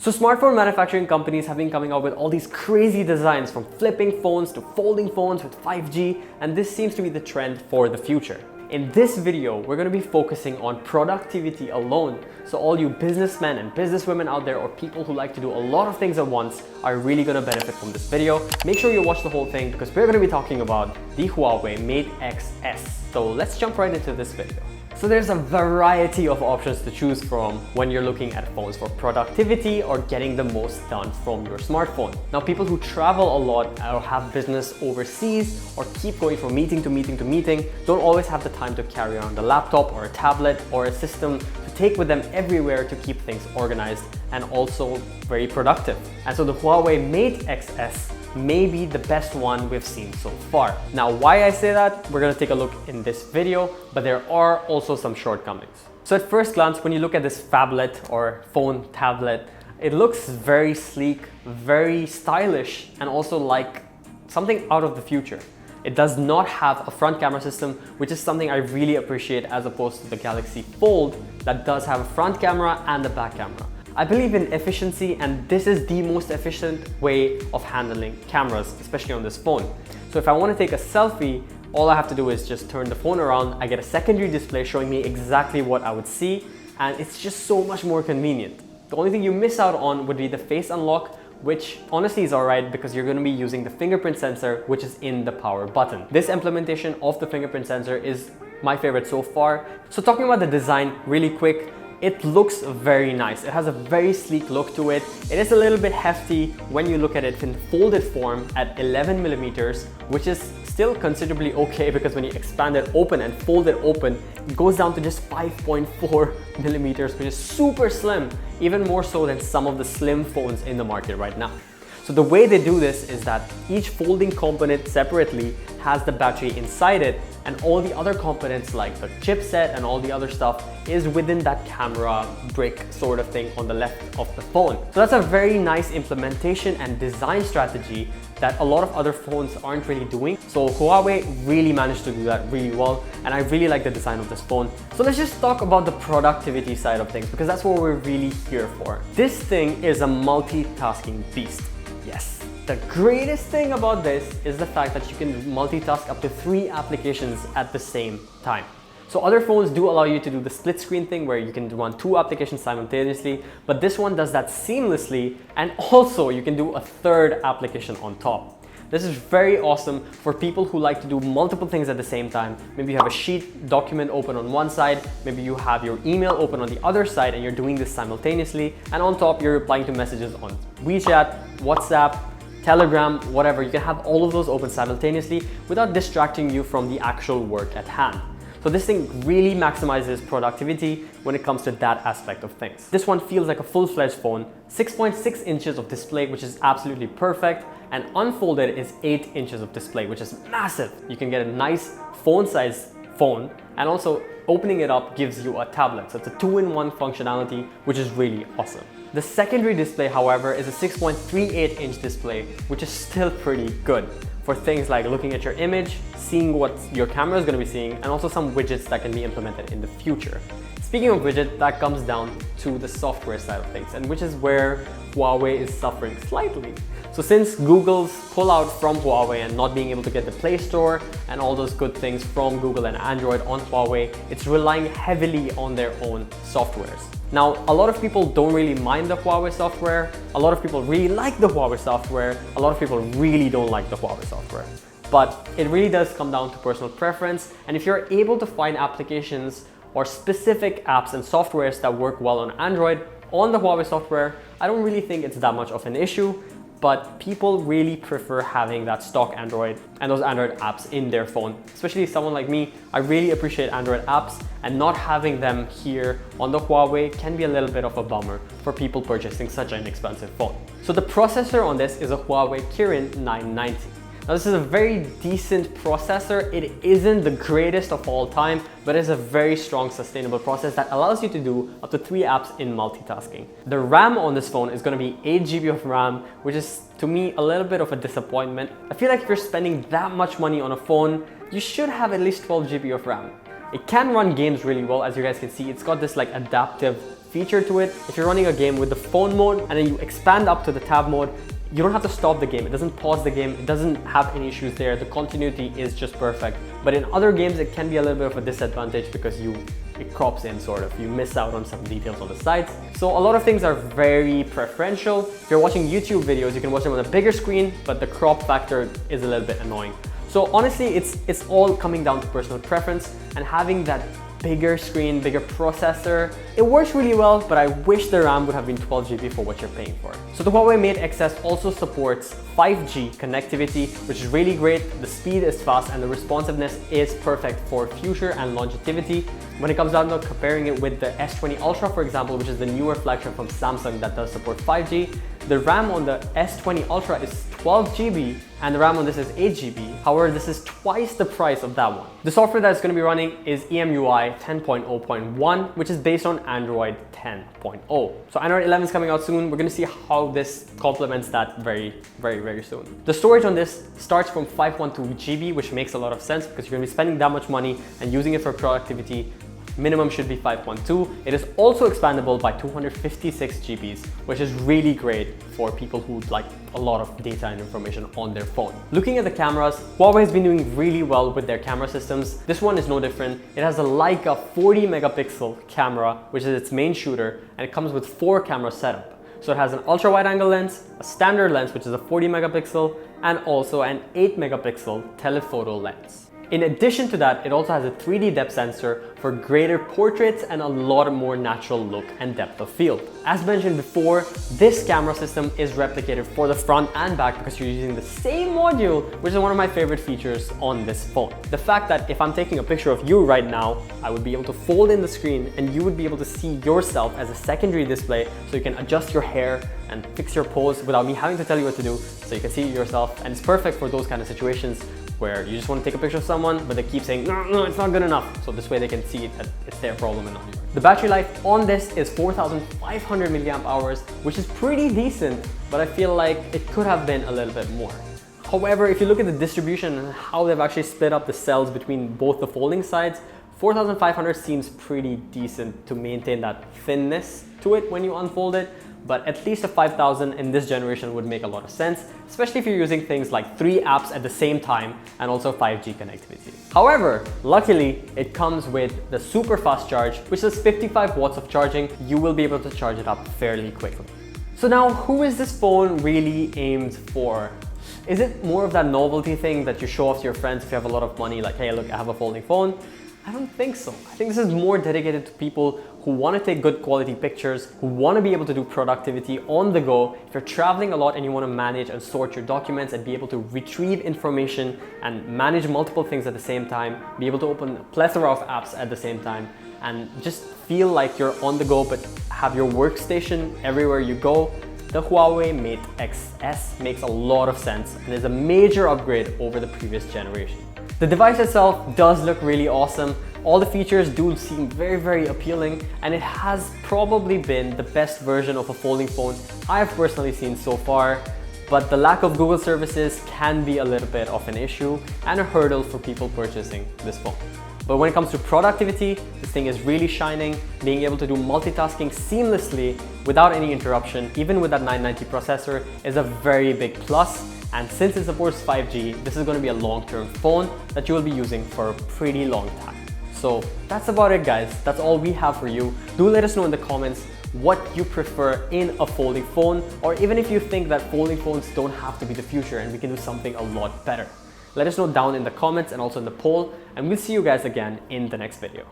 So smartphone manufacturing companies have been coming out with all these crazy designs, from flipping phones to folding phones with 5G, and this seems to be the trend for the future. In this video, we're going to be focusing on productivity alone. So all you businessmen and businesswomen out there, or people who like to do a lot of things at once, are really going to benefit from this video. Make sure you watch the whole thing because we're going to be talking about the Huawei Mate Xs. So let's jump right into this video. So there's a variety of options to choose from when you're looking at phones for productivity or getting the most done from your smartphone. Now, people who travel a lot or have business overseas or keep going from meeting to meeting to meeting don't always have the time to carry around a laptop or a tablet or a system to take with them everywhere to keep things organized and also very productive. And so the Huawei Mate Xs may be the best one we've seen so far. Now, why I say that, we're gonna take a look in this video, but there are also some shortcomings. So at first glance, when you look at this phablet or phone tablet, it looks very sleek, very stylish, and also like something out of the future. It does not have a front camera system, which is something I really appreciate as opposed to the Galaxy Fold that does have a front camera and a back camera. I believe in efficiency, and this is the most efficient way of handling cameras, especially on this phone. So if I want to take a selfie, all I have to do is just turn the phone around. I get a secondary display showing me exactly what I would see, and it's just so much more convenient. The only thing you miss out on would be the face unlock, which honestly is alright because you're going to be using the fingerprint sensor, which is in the power button. This implementation of the fingerprint sensor is my favorite so far. So talking about the design really quick, it looks very nice. It has a very sleek look to it. It is a little bit hefty when you look at it in folded form at 11 millimeters, which is still considerably okay because when you expand it open and fold it open, it goes down to just 5.4 millimeters, which is super slim, even more so than some of the slim phones in the market right now. So the way they do this is that each folding component separately has the battery inside it, and all the other components like the chipset and all the other stuff is within that camera brick sort of thing on the left of the phone. So that's a very nice implementation and design strategy that a lot of other phones aren't really doing. So Huawei really managed to do that really well, and I really like the design of this phone. So let's just talk about the productivity side of things because that's what we're really here for. This thing is a multitasking beast. Yes. The greatest thing about this is the fact that you can multitask up to 3 applications at the same time. So other phones do allow you to do the split screen thing where you can run 2 applications simultaneously, but this one does that seamlessly, and also you can do a 3rd application on top. This is very awesome for people who like to do multiple things at the same time. Maybe you have a sheet document open on one side, maybe you have your email open on the other side and you're doing this simultaneously, and on top you're replying to messages on WeChat, WhatsApp, Telegram, whatever. You can have all of those open simultaneously without distracting you from the actual work at hand. So this thing really maximizes productivity when it comes to that aspect of things. This one feels like a full-fledged phone, 6.6 inches of display, which is absolutely perfect, and unfolded is 8 inches of display, which is massive. You can get a nice phone-sized phone, and also opening it up gives you a tablet. So it's a 2-in-1 functionality, which is really awesome. The secondary display, however, is a 6.38 inch display, which is still pretty good for things like looking at your image, seeing what your camera is going to be seeing, and also some widgets that can be implemented in the future. Speaking of widget, that comes down to the software side of things, and which is where Huawei is suffering slightly. So since Google's pullout from Huawei and not being able to get the Play Store and all those good things from Google and Android on Huawei, it's relying heavily on their own softwares. Now, a lot of people don't really mind the Huawei software. A lot of people really like the Huawei software. A lot of people really don't like the Huawei software. But it really does come down to personal preference. And if you're able to find applications or specific apps and softwares that work well on Android on the Huawei software, I don't really think it's that much of an issue. But people really prefer having that stock Android and those Android apps in their phone. Especially someone like me, I really appreciate Android apps, and not having them here on the Huawei can be a little bit of a bummer for people purchasing such an expensive phone. So the processor on this is a Huawei Kirin 990. Now this is a very decent processor. It isn't the greatest of all time, but it's a very strong sustainable process that allows you to do up to 3 apps in multitasking. The RAM on this phone is going to be 8 GB of RAM, which is to me a little bit of a disappointment. I feel like if you're spending that much money on a phone, you should have at least 12 GB of RAM. It can run games really well. As you guys can see, it's got this like adaptive feature to it. If you're running a game with the phone mode and then you expand up to the tab mode, you don't have to stop the game. It doesn't pause the game. It doesn't have any issues there. The continuity is just perfect. But in other games, it can be a little bit of a disadvantage because it crops in sort of. You miss out on some details on the sides. So a lot of things are very preferential. If you're watching YouTube videos, you can watch them on a bigger screen, but the crop factor is a little bit annoying. So honestly, it's all coming down to personal preference, and having that bigger screen, bigger processor, it works really well, but I wish the RAM would have been 12 GB for what you're paying for. So the Huawei Mate Xs also supports 5G connectivity, which is really great. The speed is fast and the responsiveness is perfect for future and longevity. When it comes down to comparing it with the S20 Ultra, for example, which is the newer flagship from Samsung that does support 5G, the RAM on the S20 Ultra is 12 GB and the RAM on this is 8 GB. However, this is twice the price of that one. The software that's going to be running is EMUI 10.0.1, which is based on Android 10.0. So Android 11 is coming out soon. We're going to see how this complements that very soon. The storage on this starts from 512 GB, which makes a lot of sense because you're going to be spending that much money and using it for productivity. Minimum should be 512. It is also expandable by 256 GBs, which is really great for people who like a lot of data and information on their phone. Looking at the cameras, Huawei has been doing really well with their camera systems. This one is no different. It has a Leica 40 megapixel camera, which is its main shooter, and it comes with 4 camera setup. So it has an ultra wide angle lens, a standard lens, which is a 40 megapixel, and also an 8 megapixel telephoto lens. In addition to that, it also has a 3D depth sensor for greater portraits and a lot more natural look and depth of field. As mentioned before, this camera system is replicated for the front and back because you're using the same module, which is one of my favorite features on this phone. The fact that if I'm taking a picture of you right now, I would be able to fold in the screen and you would be able to see yourself as a secondary display, so you can adjust your hair and fix your pose without me having to tell you what to do, so you can see yourself. And it's perfect for those kind of situations where you just want to take a picture of someone, but they keep saying, no, it's not good enough. So this way they can see that it's their problem and not yours. The battery life on this is 4,500 milliamp hours, which is pretty decent, but I feel like it could have been a little bit more. However, if you look at the distribution and how they've actually split up the cells between both the folding sides, 4,500 seems pretty decent to maintain that thinness to it when you unfold it. But at least a 5,000 in this generation would make a lot of sense, especially if you're using things like 3 apps at the same time and also 5G connectivity. However, luckily, it comes with the super fast charge, which is 55 watts of charging. You will be able to charge it up fairly quickly. So now, who is this phone really aimed for? Is it more of that novelty thing that you show off to your friends if you have a lot of money, like, hey, look, I have a folding phone? I don't think so. I think this is more dedicated to people who want to take good quality pictures, who want to be able to do productivity on the go. If you're traveling a lot and you want to manage and sort your documents and be able to retrieve information and manage multiple things at the same time, be able to open a plethora of apps at the same time, and just feel like you're on the go but have your workstation everywhere you go, the Huawei Mate Xs makes a lot of sense and is a major upgrade over the previous generation. The device itself does look really awesome. All the features do seem very appealing, and it has probably been the best version of a folding phone I've personally seen so far. But the lack of Google services can be a little bit of an issue and a hurdle for people purchasing this phone. But when it comes to productivity, this thing is really shining. Being able to do multitasking seamlessly without any interruption, even with that 990 processor, is a very big plus. And since it supports 5G, this is going to be a long-term phone that you will be using for a pretty long time. So that's about it, guys. That's all we have for you. Do let us know in the comments what you prefer in a folding phone, or even if you think that folding phones don't have to be the future and we can do something a lot better. Let us know down in the comments and also in the poll, and we'll see you guys again in the next video.